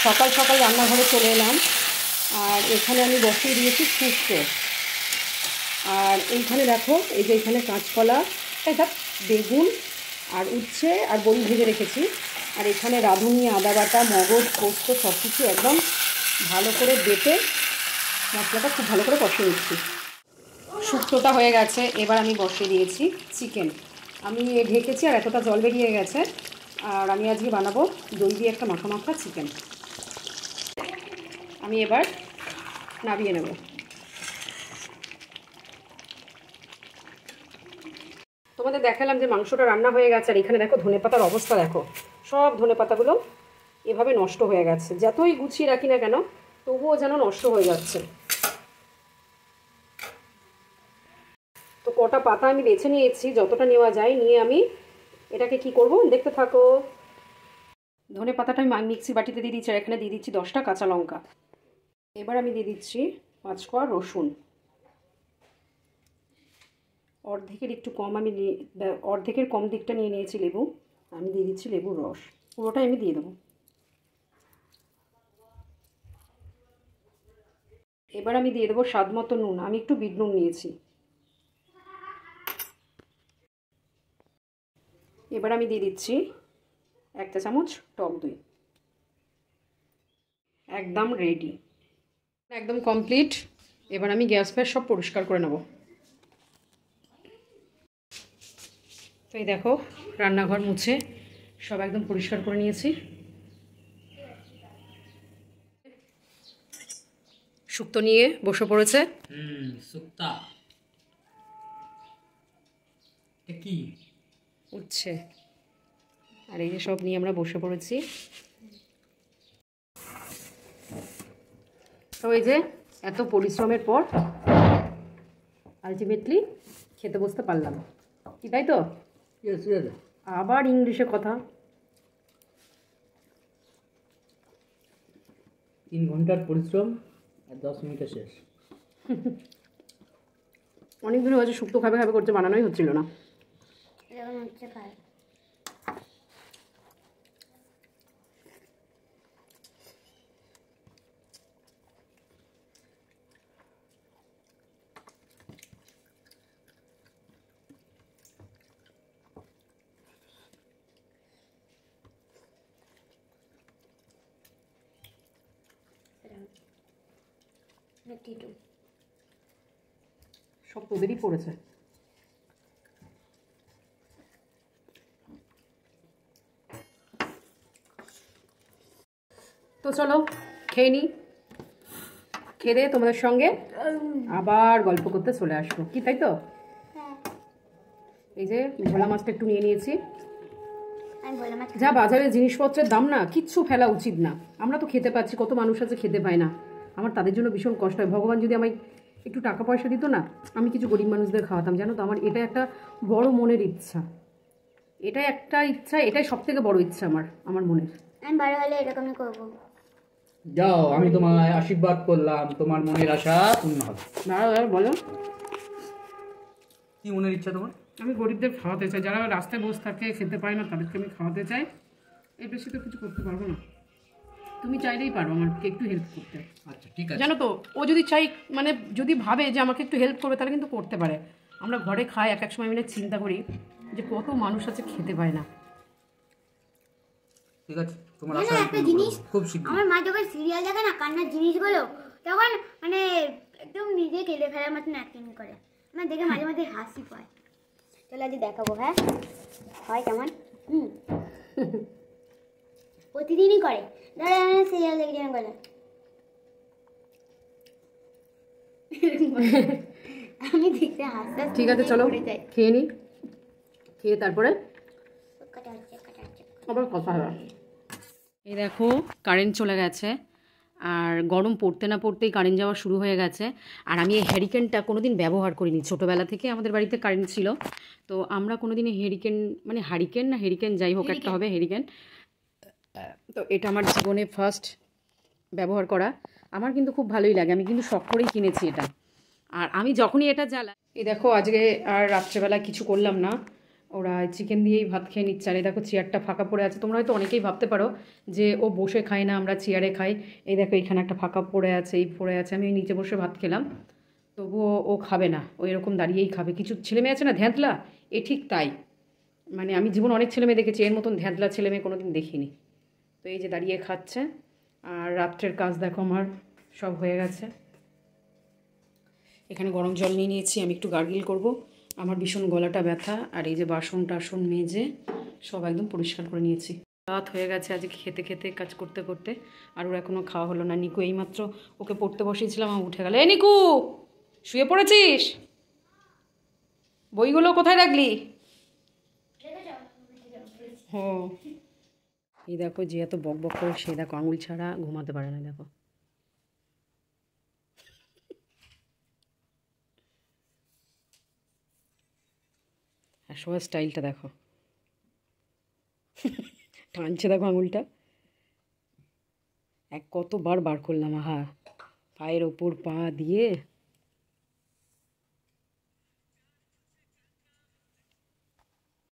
সকাল সকাল রান্নাঘরে চলে এলাম। আর এখানে আমি বসিয়ে দিয়েছি শুক্তো। আর এইখানে দেখো, এই যে এখানে কাঁচকলা, এটা বেগুন আর উচ্ছে আর বড়ি ভেজে রেখেছি। আর এখানে রাঁধুনি, আদা বাটা, মগজ, পোস্ত সব কিছু একদম ভালো করে বেটে মশলাটা খুব ভালো করে কষিয়ে নিচ্ছি। শুক্তোটা হয়ে গেছে, এবার আমি বসিয়ে দিয়েছি চিকেন। আমি ঢেকেছি আর এতটা জল বেরিয়ে গেছে। আর আমি আজকে বানাবো দই দিয়ে একটা মাখা মাখা চিকেন। আমি এবার নামিয়ে নেব। তোমাদের দেখালাম যে মাংসটা রান্না হয়ে গেছে। আর এখানে দেখো ধনেপাতার অবস্থা দেখো, সব ধনেপাতাগুলো এভাবে নষ্ট হয়ে গেছে। যতই গুছিয়ে রাখি না কেন তবুও যেন নষ্ট হয়ে যাচ্ছে। তো কটা পাতা আমি বেছে নিয়েছি, যতটা নেওয়া যায়, নিয়ে আমি এটাকে কি করব দেখতে থাকো। ধনে পাতাটা আমি মিক্সি বাটিতে দিয়ে দিচ্ছি। আর এখানে দিয়ে দিচ্ছি 10টা কাঁচা লঙ্কা। এবার আমি দিয়ে দিচ্ছি 5 কোয়া রসুন। অর্ধেকের একটু কম আমি অর্ধেকের কম দিকটা নিয়ে নিয়েছি লেবু। আমি দিয়ে দিচ্ছি লেবুর রস, পুরোটাই আমি দিয়ে দেবো। এবার আমি দিয়ে দেবো স্বাদ মতো নুন। আমি একটু বিট নুন নিয়েছি। এবার আমি দিয়ে দিচ্ছি 1 চা চামচ টক দই। একদম রেডি, একদম কমপ্লিট। এবার আমি গ্যাস ফ্যাস সব পরিষ্কার করে নেব। তো এই দেখো, রান্নাঘর মুছে সব একদম পরিষ্কার করে নিয়েছি। শুক্তো নিয়ে বসে পড়েছে। শুক্তা কি উঠছে। আর এই যে সব নিয়ে আমরা বসে পড়েছি। তো এই যে এত পরিশ্রমের পর আলটিমেটলি খেতে বসতে পারলাম, কি তাই তো? আবার ইংলিশে কথা। 3 ঘন্টার পরিশ্রম আর 10 মিনিটে শেষ। অনেক দিন হয়েছে শুক্তো খাবে খাবে করতে, বানানোই হচ্ছিল না। সব তোদেরই পড়েছে। তো চলো খেয়ে নিই। খেয়ে দিয়ে তোমাদের সঙ্গে আবার গল্প করতে চলে আসবো, কি তাই তো? এই যে ভোলা মাছটা একটু নিয়ে নিয়েছি। যা বাজারে জিনিসপত্রের দাম না, কিচ্ছু ফেলা উচিত না। আমরা তো খেতে পাচ্ছি, কত মানুষ আছে খেতে পায় না। আমার তাদের জন্য ভীষণ কষ্ট হয়। ভগবান যদি আমায় একটু টাকা পয়সা দিত না, আমি কিছু গরিব মানুষদের খাওয়াতাম, জানো তো? আমার এটা একটা বড় মনের ইচ্ছা। এটাই একটা ইচ্ছা, এটাই সব থেকে বড় ইচ্ছা আমার মনের। আমি বড় হলে এরকমই করব। যাও, আমি তোমায় আশীর্বাদ করলাম, তোমার মনের আশা পূর্ণ হবে। দাঁড়াও বলো, কি মনের ইচ্ছা তোমার? আমি গরিবদের খাওয়াতে চাই, যারা রাস্তায় বসে থাকে খেতে পায় না, তাদেরকে আমি খাওয়াতে চাই। এর বেশি তো কিছু করতে পারবো না। তুমি চাইলেই পারো আমাকে একটু হেল্প করতে। আচ্ছা ঠিক আছে। জানো তো, ও যদি চাই, মানে যদি ভাবে যে আমাকে একটু হেল্প করবে, তাহলে কিন্তু করতে পারে। আমরা ঘরে খাই, এক এক সময় মিলে চিন্তা করি যে কত মানুষ আছে খেতে পায় না। ঠিক আছে, তোমার আশা একটা জিনিস, খুব শিখবে। আমার মা যখন সিরিয়াল দেখে না কান্নার জিনিসগুলো, তখন মানে একদম নিজে কেঁদে ফেলার মতন অ্যাক্টিং করে। আমার দেখে মাঝে মাঝে হাসি পায়। চলো আজ দেখাবো। হ্যাঁ হয় কেমন? প্রতিদিনই করে। ধরো আমি সিরিয়াল দেখে যেমন করে, আমি দেখতে হাসতে। ঠিক আছে চলো খেয়ে নিই, খেয়ে তারপরে আবার কথা হবে। এই দেখো কারেন্ট চলে গেছে। আর গরম পড়তে না পড়তেই কারেন্ট যাওয়া শুরু হয়ে গেছে। আর আমি এই হ্যারিকেনটা কোনোদিন ব্যবহার করিনি। ছোটোবেলা থেকে আমাদের বাড়িতে কারেন্ট ছিল, তো আমরা কোনোদিনই হ্যারিকেন, মানে হারিকেন না হ্যারিকেন যাই হোক একটা হবে, হ্যারিকেন। তো এটা আমার জীবনে ফার্স্ট ব্যবহার করা। আমার কিন্তু খুব ভালোই লাগে, আমি কিন্তু শখ করেই কিনেছি এটা। আর আমি যখনই এটা জ্বালাই, এই দেখো আজকে আর রাত্রেবেলা কিছু করলাম না, ওরা চিকেন দিয়েই ভাত খেয়ে নিচ্ছে। আর এই দেখো চেয়ারটা ফাঁকা পড়ে আছে। তোমরা হয়তো অনেকেই ভাবতে পারো যে ও বসে খায় না, আমরা চেয়ারে খাই। এই দেখো এখানে একটা ফাঁকা পড়ে আছে, এই পড়ে আছে। আমি নিচে বসে ভাত খেলাম, তবুও ও খাবে না, ও এরকম দাঁড়িয়েই খাবে। কিছু ছেলেমেয়ে আছে না ধ্যাঁতলা, এ ঠিক তাই। মানে আমি জীবন অনেক ছেলেমেয়ে দেখেছি, এর মতন ধ্যাঁতলা ছেলেমেয়ে কোনো দিন দেখিনি। তো এই যে দাঁড়িয়ে খাচ্ছে। আর রাত্রের কাজ দেখো আমার সব হয়ে গেছে। এখানে গরম জল নিয়ে নিয়েছি, আমি একটু গার্গিল করব। আমার ভীষণ গলাটা ব্যথা। আর এই যে বাসন টাসন মেজে সব একদম পরিষ্কার করে নিয়েছি। রাত হয়ে গেছে আজকে খেতে খেতে, কাজ করতে করতে। আর ওর এখনও খাওয়া হলো না। নিকু এইমাত্র ওকে পড়তে বসিয়েছিলাম, আমি উঠে গেল। এই নিকু, শুয়ে পড়েছিস? বইগুলো কোথায় রাখলি? ও, এই দেখো যে এত বক বক করে, সে দেখো আঙুল ছাড়া ঘুমাতে পারে না। দেখো আর সবার স্টাইলটা দেখো, টানছে দেখো আঙুলটা। কতবার বার করলাম, আহা, পায়ের ওপর পা দিয়ে